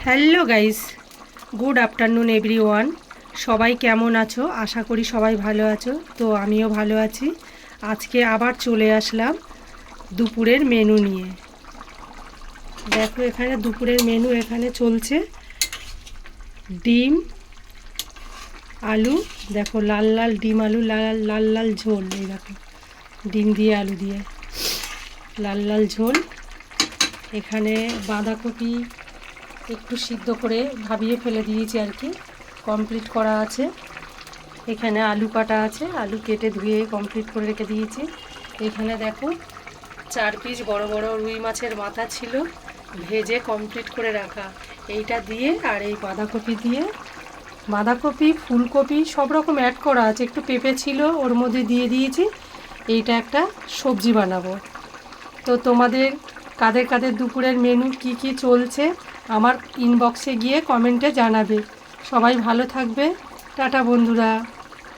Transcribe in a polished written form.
Hello guys, good afternoon everyone. সবাই কেমন আছো? আশা করি সবাই ভালো আছো। তো আমিও ভালো আছি। আজকে আবার চলে আসলাম দুপুরের মেনু নিয়ে। দেখো এখানে দুপুরের মেনু এখানে চলছে ডিম আলু। দেখো লাল লাল ডিম আলু, লাল লাল লাল ঝোল। এই দেখো ডিম দিয়ে আলু দিয়ে লাল লাল ঝোল। এখানে বাঁধাকপি একটু সিদ্ধ করে ভাবিয়ে ফেলে দিয়েছি আর কি, কমপ্লিট করা আছে। এখানে আলু কাটা আছে, আলু কেটে ধুয়ে কমপ্লিট করে রেখে দিয়েছি। এখানে দেখো 4 পিস বড় বড় রুই মাছের মাথা ছিল, ভেজে কমপ্লিট করে রাখা। এইটা দিয়ে আর এই বাঁধাকপি দিয়ে, বাঁধাকপি ফুলকপি সব রকম অ্যাড করা আছে, একটু পেঁপে ছিল ওর মধ্যে দিয়ে দিয়েছি। এইটা একটা সবজি বানাবো। তো তোমাদের কাদের কাদের দুপুরের মেনু কি কি চলছে আমার ইনবক্সে গিয়ে কমেন্টে জানাবে। সবাই ভালো থাকবে। টাটা বন্ধুরা।